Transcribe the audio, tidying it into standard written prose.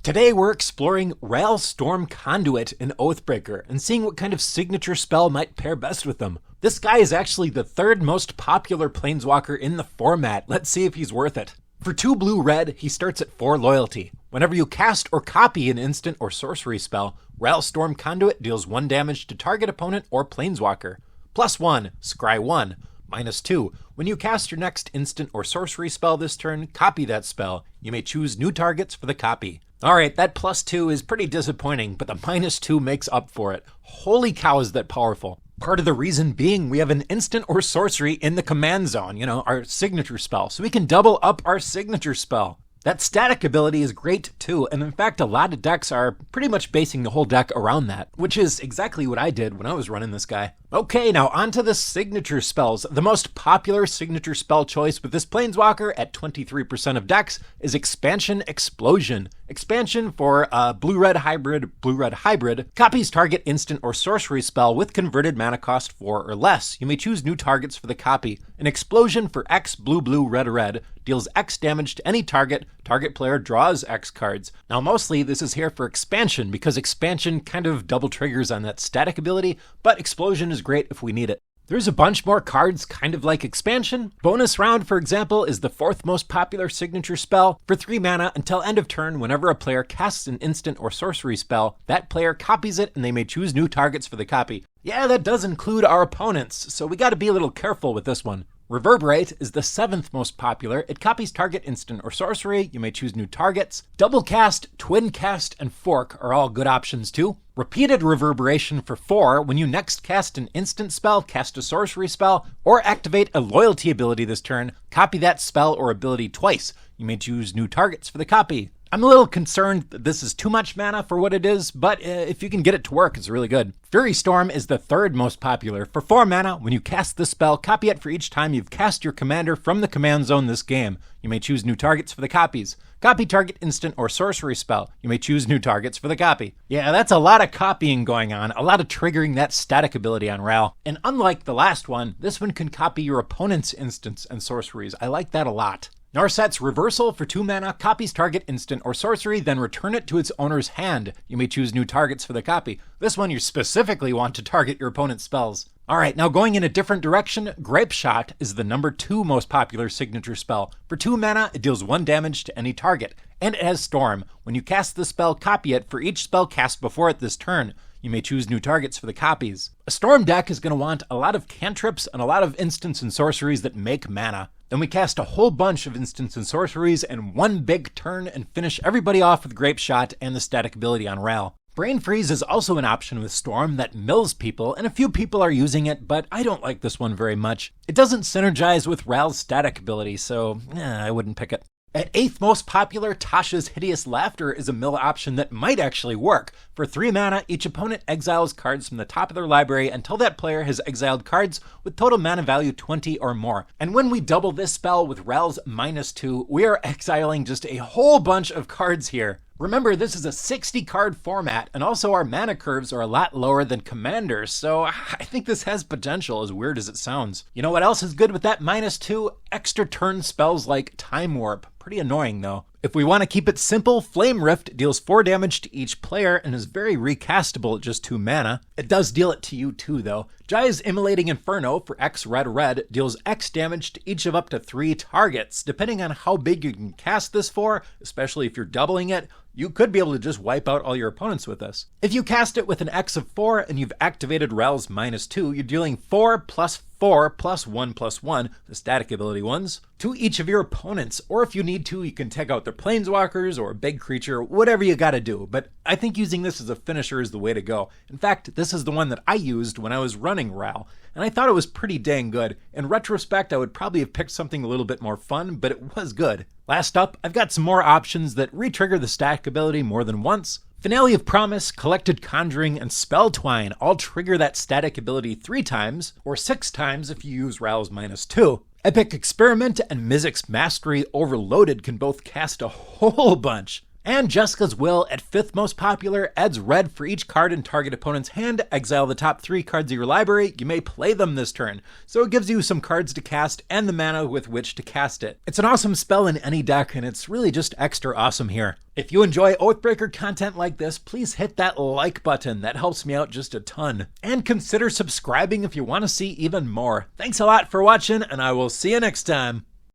Today we're exploring Ral Storm Conduit in Oathbreaker and seeing what kind of signature spell might pair best with them. This guy is actually the third most popular planeswalker in the format. Let's see if he's worth it. For 2 blue-red, he starts at 4 loyalty. Whenever you cast or copy an instant or sorcery spell, Ral Storm Conduit deals 1 damage to target opponent or planeswalker. +1, scry 1. -2, when you cast your next instant or sorcery spell this turn, copy that spell. You may choose new targets for the copy. Alright, that +2 is pretty disappointing, but the -2 makes up for it. Holy cow, is that powerful. Part of the reason being we have an instant or sorcery in the command zone, our signature spell, so we can double up our signature spell. That static ability is great too, and in fact a lot of decks are pretty much basing the whole deck around that, which is exactly what I did when I was running this guy. Okay, now onto the signature spells. The most popular signature spell choice with this planeswalker at 23% of decks is Expansion Explosion. Expansion for blue-red hybrid, copies target instant or sorcery spell with converted mana cost 4 or less. You may choose new targets for the copy. An explosion for X blue red deals X damage to any target. Target player draws X cards. Now mostly this is here for expansion because expansion kind of double triggers on that static ability, but explosion is great if we need it. There's a bunch more cards kind of like expansion. Bonus Round, for example, is the 4th most popular signature spell. For 3 mana, until end of turn, whenever a player casts an instant or sorcery spell, that player copies it and they may choose new targets for the copy. Yeah, that does include our opponents, so we gotta be a little careful with this one. Reverberate is the 7th most popular. It copies target instant or sorcery. You may choose new targets. Double cast, twin cast, and fork are all good options too. Repeated reverberation for 4. When you next cast an instant spell, cast a sorcery spell, or activate a loyalty ability this turn, copy that spell or ability twice. You may choose new targets for the copy. I'm a little concerned that this is too much mana for what it is, but if you can get it to work, it's really good. Fury Storm is the 3rd most popular. For 4 mana, when you cast this spell, copy it for each time you've cast your commander from the command zone this game. You may choose new targets for the copies. Copy target instant or sorcery spell. You may choose new targets for the copy. Yeah, that's a lot of copying going on, a lot of triggering that static ability on Ral. And unlike the last one, this one can copy your opponent's instants and sorceries. I like that a lot. Nar Sets Reversal for 2 mana, copies target instant or sorcery, then return it to its owner's hand. You may choose new targets for the copy. This one you specifically want to target your opponent's spells. Alright, now going in a different direction, Grapeshot is the number 2 most popular signature spell. For 2 mana, it deals 1 damage to any target. And it has Storm. When you cast the spell, copy it for each spell cast before it this turn. You may choose new targets for the copies. A Storm deck is going to want a lot of cantrips and a lot of instants and sorceries that make mana. Then we cast a whole bunch of instants and sorceries in one big turn and finish everybody off with Grapeshot and the static ability on Ral. Brain Freeze is also an option with Storm that mills people, and a few people are using it, but I don't like this one very much. It doesn't synergize with Ral's static ability, so I wouldn't pick it. At 8th most popular, Tashas Hideous Laughter is a mill option that might actually work. For 3 mana, each opponent exiles cards from the top of their library until that player has exiled cards with total mana value 20 or more. And when we double this spell with Ral's -2, we are exiling just a whole bunch of cards here. Remember, this is a 60 card format, and also our mana curves are a lot lower than Commander's, so I think this has potential, as weird as it sounds. You know what else is good with that -2? Extra turn spells like Time Warp. Pretty annoying though. If we want to keep it simple, Flame Rift deals 4 damage to each player and is very recastable at just 2 mana. It does deal it to you too though. Jaya's Immolating Inferno for X red deals X damage to each of up to 3 targets. Depending on how big you can cast this for, especially if you're doubling it, you could be able to just wipe out all your opponents with this. If you cast it with an X of 4 and you've activated Ral's -2, you're dealing 4 + 4 + 1 + 1, the static ability ones, to each of your opponents. Or if you need to, you can take out their planeswalkers or a big creature, whatever you gotta do. But I think using this as a finisher is the way to go. In fact, this is the one that I used when I was running Ral, and I thought it was pretty dang good. In retrospect, I would probably have picked something a little bit more fun, but it was good. Last up, I've got some more options that re-trigger the static ability more than once. Finale of Promise, Collected Conjuring, and Spell Twine all trigger that static ability 3 times, or 6 times if you use Ral's -2. Epic Experiment and Mizzix's Mastery Overloaded can both cast a whole bunch. And Jessica's Will, at 5th most popular, adds red for each card in target opponent's hand. Exile the top 3 cards of your library. You may play them this turn, so it gives you some cards to cast and the mana with which to cast it. It's an awesome spell in any deck, and it's really just extra awesome here. If you enjoy Oathbreaker content like this, please hit that like button. That helps me out just a ton. And consider subscribing if you want to see even more. Thanks a lot for watching, and I will see you next time.